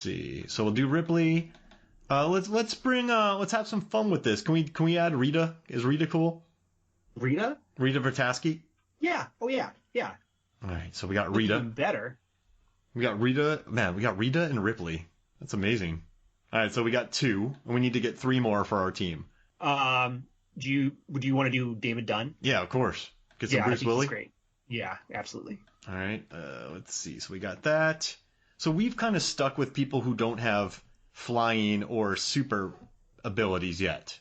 see. So we'll do Ripley. Let's have some fun with this. Can we add Rita? Is Rita cool? Rita? Rita Vertasky? Yeah. Oh yeah. Yeah. All right. So we got Rita. Even better. We got Rita. Man, we got Rita and Ripley. That's amazing. All right. So we got 2, and we need to get 3 more for our team. Do you want to do David Dunn? Yeah, of course. Get some Bruce Willis. Great. Yeah, absolutely. All right. Let's see. So we got that. So we've kind of stuck with people who don't have flying or super abilities yet.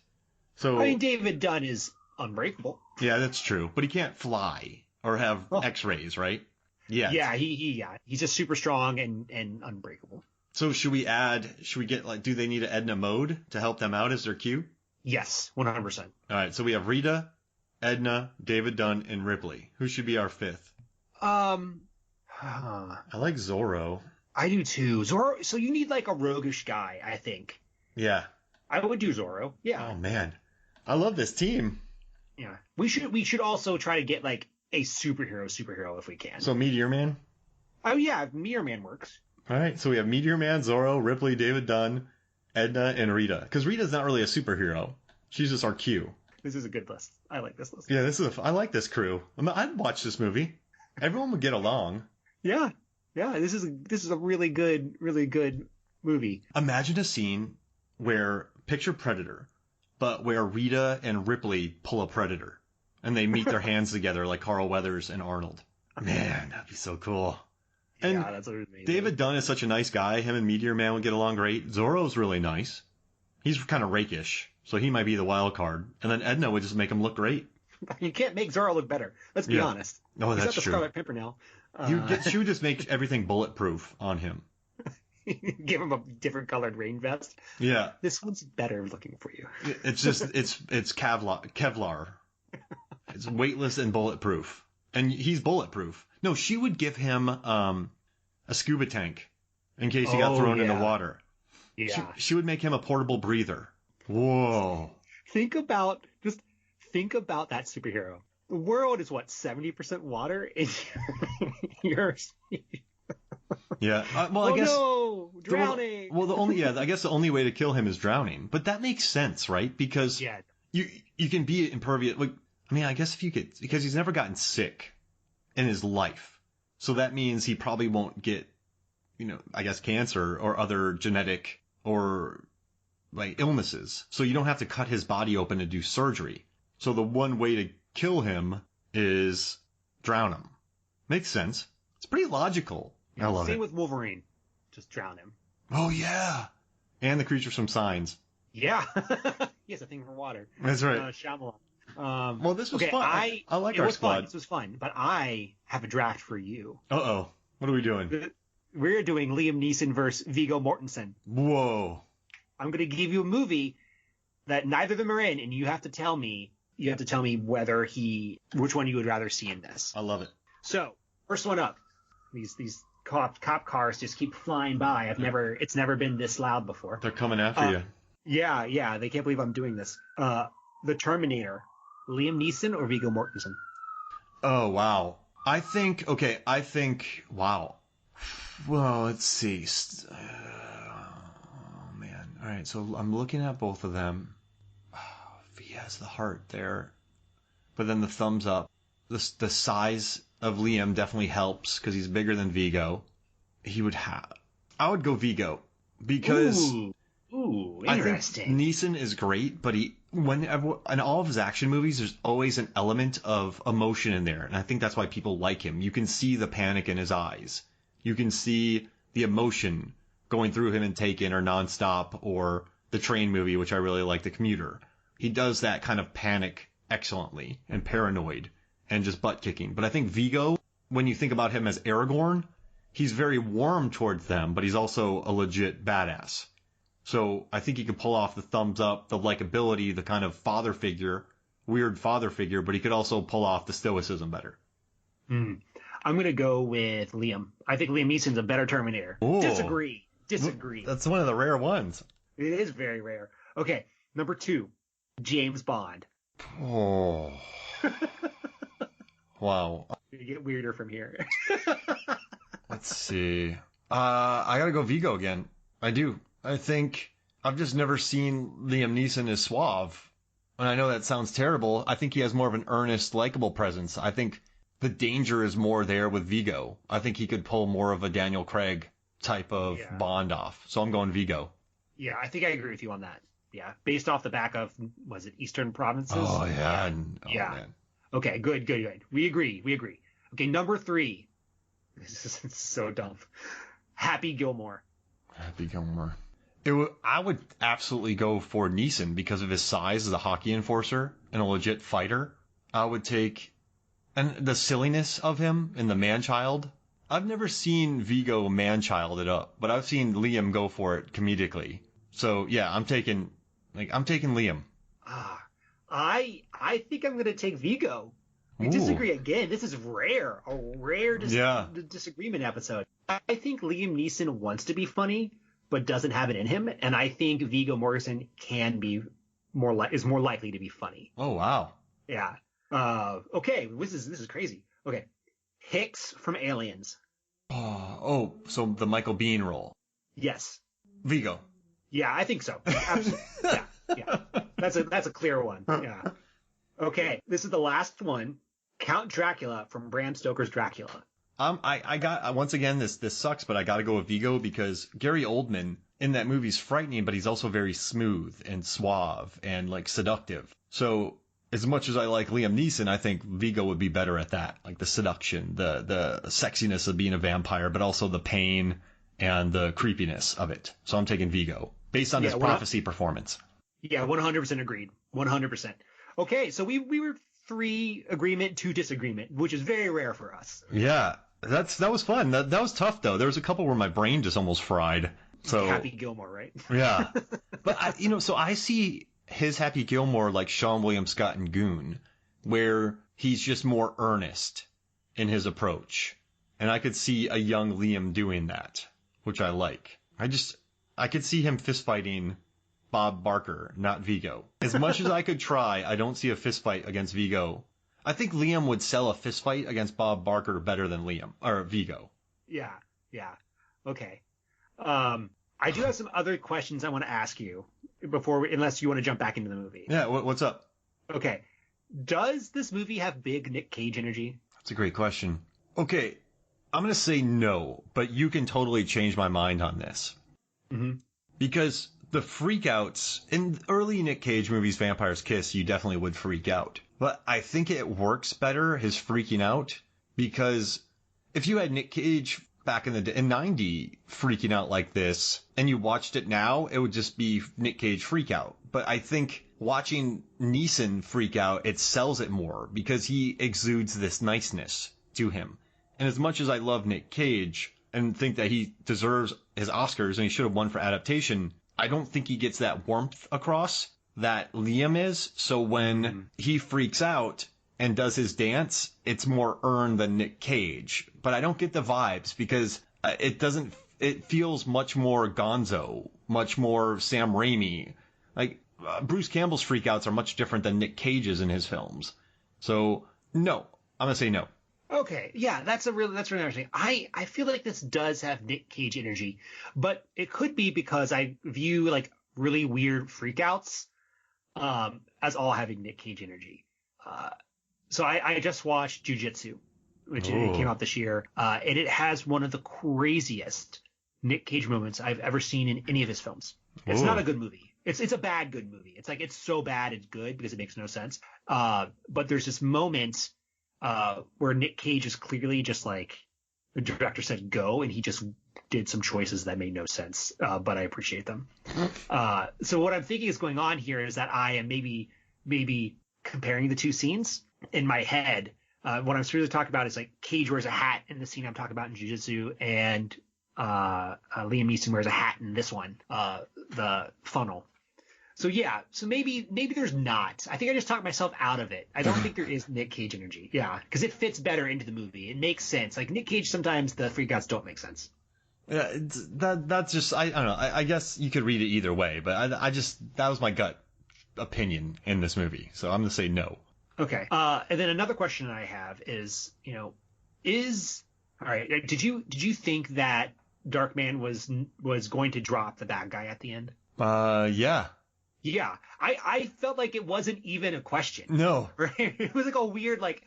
So I mean, David Dunn is unbreakable. Yeah, that's true. But he can't fly or have X-rays, right? Yeah, he's just super strong and unbreakable. So should we get do they need an Edna Mode to help them out as their Q? Yes, 100%. All right, so we have Rita, Edna, David Dunn, and Ripley. Who should be our 5th? I like Zorro. I do too. Zorro. So you need like a roguish guy, I think. Yeah. I would do Zorro. Yeah. Oh man, I love this team. Yeah. We should also try to get like a superhero if we can. So Meteor Man? Oh yeah, Meteor Man works. All right, so we have Meteor Man, Zorro, Ripley, David Dunn, Edna, and Rita. Because Rita's not really a superhero. She's just our Q. This is a good list. I like this list. Yeah, I like this crew. I'd watch this movie. Everyone would get along. Yeah. Yeah, this is a really good movie. Imagine a scene where picture Predator, but where Rita and Ripley pull a Predator, and they meet their hands together like Carl Weathers and Arnold. Man, that'd be so cool. And yeah, that's amazing. David Dunn is such a nice guy. Him and Meteor Man would get along great. Zorro's really nice. He's kind of rakish, so he might be the wild card. And then Edna would just make him look great. You can't make Zorro look better. Let's be honest. Oh, that's He's not the true. Scarlet Pimpernel. She would just make everything bulletproof on him. Give him a different colored rain vest. Yeah. This one's better looking for you. It's just it's Kevlar. It's weightless and bulletproof. And he's bulletproof. No, she would give him a scuba tank in case he got thrown into water. Yeah. She would make him a portable breather. Whoa. Think about that superhero. The world is what, 70% water? Yours. Yeah. Well, I guess. No, drowning. I guess the only way to kill him is drowning. But that makes sense, right? Because you can be impervious. Like, I mean, I guess because he's never gotten sick in his life. So that means he probably won't get, I guess cancer or other genetic or like illnesses. So you don't have to cut his body open and do surgery. So the one way to kill him is drown him. Makes sense. It's pretty logical. I love it. Same with Wolverine. Just drown him. Oh, yeah. And the creature from Signs. Yeah. He has a thing for water. That's right. Shyamalan. Well, this was fun. I like our squad. This was fun, but I have a draft for you. Uh-oh. What are we doing? We're doing Liam Neeson versus Viggo Mortensen. Whoa. I'm going to give you a movie that neither of them are in, and you have to tell me which one you would rather see in this. I love it. So, first one up. These cop cars just keep flying by. It's never been this loud before. They're coming after you. Yeah. They can't believe I'm doing this. The Terminator. Liam Neeson or Viggo Mortensen? Oh, wow. Wow. Well, let's see. Oh, man. All right, so I'm looking at both of them. He has the heart there. But then the thumbs up. The size of Liam definitely helps because he's bigger than Viggo. I would go Viggo because Ooh, I think interesting. Neeson is great, but in all of his action movies, there's always an element of emotion in there, and I think that's why people like him. You can see the panic in his eyes. You can see the emotion going through him in Taken or Nonstop or the train movie, which I really like, The Commuter. He does that kind of panic excellently and paranoid and just butt kicking. But I think Viggo, when you think about him as Aragorn, he's very warm towards them, but he's also a legit badass. So I think he can pull off the thumbs up, the likability, the kind of weird father figure, but he could also pull off the stoicism better. I'm going to go with Liam. I think Liam Neeson's a better Terminator. Ooh. Disagree. That's one of the rare ones. It is very rare. Okay, number 2, James Bond. Oh. Wow. You get weirder from here. Let's see. I got to go Viggo again. I do. I think I've just never seen Liam Neeson as suave. And I know that sounds terrible. I think he has more of an earnest, likable presence. I think the danger is more there with Vigo. I think he could pull more of a Daniel Craig type of Bond off. So I'm going Vigo. Yeah, I think I agree with you on that. Yeah, based off the back of, was it Eastern Provinces? Oh, yeah. Yeah. Man. Okay, good. We agree. Okay, number 3. This is so dumb. Happy Gilmore. Happy Gilmore. I would absolutely go for Neeson because of his size as a hockey enforcer and a legit fighter. I would take... And the silliness of him in the man-child. I've never seen Vigo man-child it up, but I've seen Liam go for it comedically. So, yeah, I'm taking Liam. I think I'm going to take Vigo. We disagree again. This is rare. A rare disagreement episode. I think Liam Neeson wants to be funny, but doesn't have it in him. And I think Viggo Mortensen is more likely to be funny. Oh, wow. Yeah. Okay. This is crazy. Okay. Hicks from Aliens. So the Michael Biehn role. Yes. Vigo. Yeah, I think so. Absolutely. Yeah. That's a clear one. Yeah. Okay. This is the last one. Count Dracula from Bram Stoker's Dracula. I got once again this sucks, but I got to go with Vigo because Gary Oldman in that movie is frightening, but he's also very smooth and suave and like seductive. So as much as I like Liam Neeson, I think Vigo would be better at that, like the seduction, the sexiness of being a vampire, but also the pain and the creepiness of it. So I'm taking Vigo based on his prophecy performance. Yeah, 100% agreed. 100%. Okay, so we were 3 agreement, 2 disagreement, which is very rare for us. Yeah, that was fun. That was tough though. There was a couple where my brain just almost fried. So Happy Gilmore, right? Yeah, but I see his Happy Gilmore like Sean William Scott and Goon, where he's just more earnest in his approach, and I could see a young Liam doing that, which I like. I could see him fist fighting Bob Barker, not Vigo. As much as I could try, I don't see a fist fight against Vigo. I think Liam would sell a fist fight against Bob Barker better than Vigo. Yeah. Okay. I do have some other questions I want to ask you unless you want to jump back into the movie. Yeah, what's up? Okay. Does this movie have big Nick Cage energy? That's a great question. Okay, I'm going to say no, but you can totally change my mind on this. Mm-hmm. Because the freakouts in early Nick Cage movies, Vampire's Kiss, you definitely would freak out. But I think it works better, his freaking out, because if you had Nick Cage back in 90 freaking out like this, and you watched it now, it would just be Nick Cage freak out. But I think watching Neeson freak out, it sells it more because he exudes this niceness to him. And as much as I love Nick Cage and think that he deserves his Oscars and he should have won for adaptation, I don't think he gets that warmth across that Liam is. So when he freaks out and does his dance, it's more earned than Nick Cage. But I don't get the vibes because it feels much more Gonzo, much more Sam Raimi. Like Bruce Campbell's freakouts are much different than Nick Cage's in his films. So no, I'm going to say no. Okay, yeah, that's really interesting. I feel like this does have Nick Cage energy, but it could be because I view like really weird freakouts as all having Nick Cage energy. So I just watched Jiu-Jitsu, which it came out this year, and it has one of the craziest Nick Cage moments I've ever seen in any of his films. It's not a good movie. It's a bad good movie. It's like it's so bad it's good because it makes no sense. But there's this moment where Nick Cage is clearly just like the director said go, and he just did some choices that made no sense, but I appreciate them. So what I'm thinking is going on here is that I am maybe comparing the two scenes in my head. What I'm really talking about is like Cage wears a hat in the scene I'm talking about in Jiu-Jitsu, and Liam Neeson wears a hat in this one, the funnel. So yeah, so maybe there's not. I think I just talked myself out of it. I don't think there is Nick Cage energy. Yeah, because it fits better into the movie. It makes sense. Like Nick Cage, sometimes the freakouts don't make sense. Yeah, that's just I don't know. I guess you could read it either way, but I just that was my gut opinion in this movie, so I'm gonna say no. Okay. And then another question I have is, all right? Did you think that Darkman was going to drop the bad guy at the end? Yeah. Yeah, I felt like it wasn't even a question. No. Right? It was like a weird like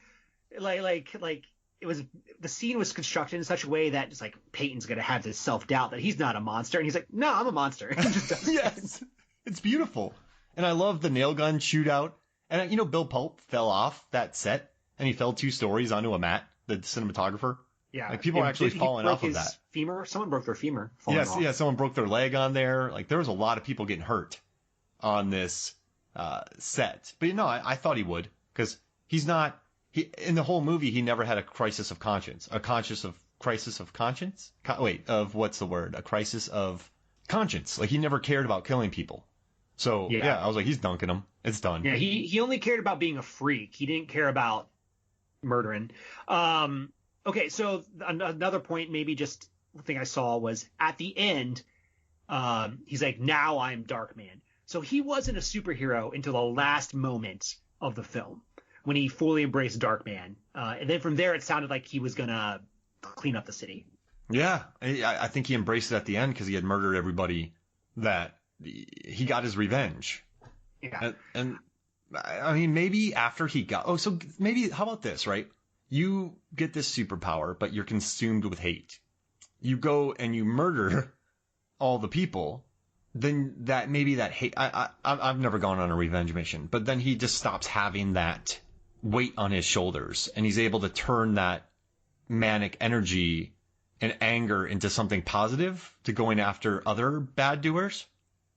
it was, the scene was constructed in such a way that just like Peyton's gonna have this self-doubt that he's not a monster, and he's like, no, I'm a monster. He just does Yes, it's beautiful. And I love the nail gun shootout. And Bill Pulp fell off that set, and he fell 2 stories onto a mat, the cinematographer. Yeah, like people are actually falling off of that. Femur, someone broke their femur. Yes, yeah, someone broke their leg on there. Like there was a lot of people getting hurt on this set. But I thought he would, because he's not. In the whole movie, he never had a crisis of conscience. A crisis of conscience? What's the word? A crisis of conscience. Like, he never cared about killing people. So, yeah, I was like, he's dunking them. It's done. Yeah, he only cared about being a freak. He didn't care about murdering. Okay, so another point, maybe just the thing I saw was at the end, he's like, now I'm Darkman. So he wasn't a superhero until the last moment of the film, when he fully embraced Darkman. And then from there, it sounded like he was going to clean up the city. Yeah, I think he embraced it at the end because he had murdered everybody that he got his revenge. Yeah. And I mean, maybe after he got... so maybe, how about this, right? You get this superpower, but you're consumed with hate. You go and you murder all the people, then that hate... I've never gone on a revenge mission, but then he just stops having that weight on his shoulders, and he's able to turn that manic energy and anger into something positive, to going after other bad doers,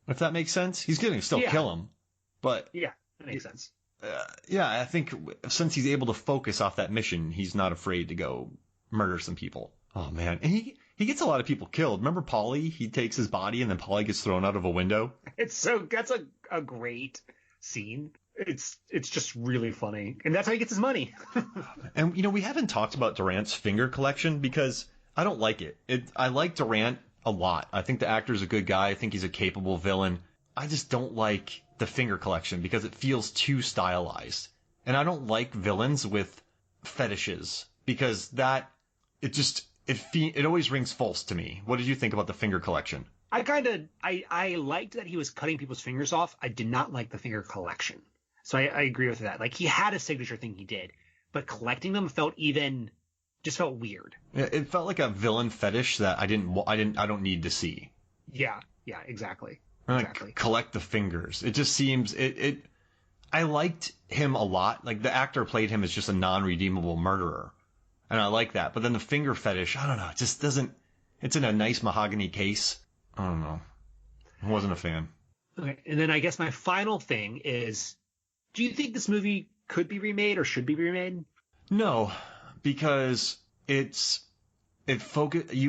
if that makes sense. He's going to still kill him, but yeah, that makes sense. I think since he's able to focus off that mission, he's not afraid to go murder some people. Oh man, and he gets a lot of people killed. Remember Paulie? He takes his body, and then Paulie gets thrown out of a window. That's a great scene. It's just really funny, and that's how he gets his money. And we haven't talked about Durant's finger collection, because I don't like it. I like Durant a lot. I think the actor's a good guy. I think he's a capable villain. I just don't like the finger collection because it feels too stylized, and I don't like villains with fetishes, because it always rings false to me. What did you think about the finger collection? I liked that he was cutting people's fingers off. I did not like the finger collection. So I agree with that. Like, he had a signature thing he did, but collecting them felt weird. Yeah, it felt like a villain fetish that I don't need to see. Yeah, exactly. Like, collect the fingers. It just seems I liked him a lot. Like, the actor played him as just a non-redeemable murderer, and I like that. But then the finger fetish, I don't know, it just doesn't. It's in a nice mahogany case. I don't know. I wasn't a fan. Okay, and then I guess my final thing is, do you think this movie could be remade or should be remade? No, because you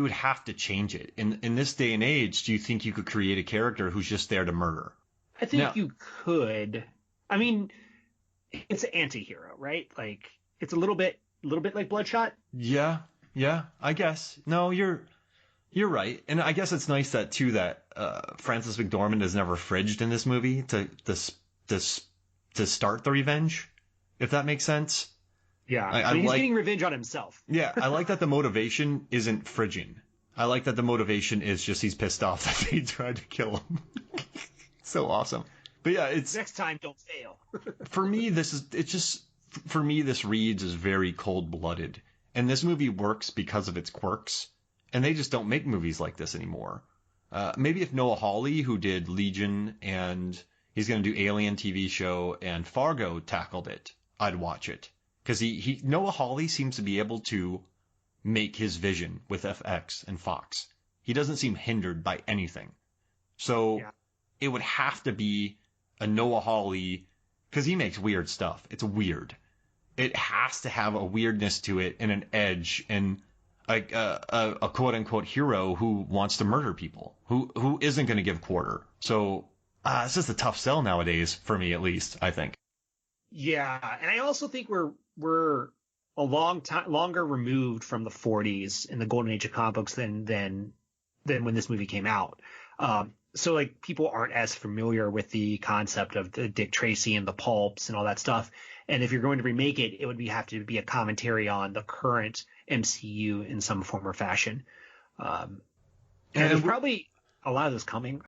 would have to change it. In this day and age, do you think you could create a character who's just there to murder? I think you could. I mean, it's an anti-hero, right? Like, it's a little bit like Bloodshot. Yeah, I guess. No, you're right. And I guess it's nice that Frances McDormand is never fridged in this movie to start the revenge, if that makes sense. Yeah, he's getting revenge on himself. Yeah, I like that the motivation isn't fridging. I like that the motivation is just he's pissed off that they tried to kill him. So awesome. But yeah, it's... Next time, don't fail. For me, this reads as very cold-blooded. And this movie works because of its quirks. And they just don't make movies like this anymore. Maybe if Noah Hawley, who did Legion, and he's going to do Alien TV show, and Fargo tackled it, I'd watch it. Because Noah Hawley seems to be able to make his vision with FX and Fox. He doesn't seem hindered by anything. So It would have to be a Noah Hawley, because he makes weird stuff. It's weird. It has to have a weirdness to it and an edge, and a quote-unquote hero who wants to murder people, who isn't going to give quarter. So it's just a tough sell nowadays, for me at least, I think. Yeah, and I also think we're a longer removed from the 40s and the golden age of comic books than when this movie came out. So like, people aren't as familiar with the concept of the Dick Tracy and the pulps and all that stuff. And if you're going to remake it, it would have to be a commentary on the current MCU in some form or fashion. And there's probably a lot of this coming.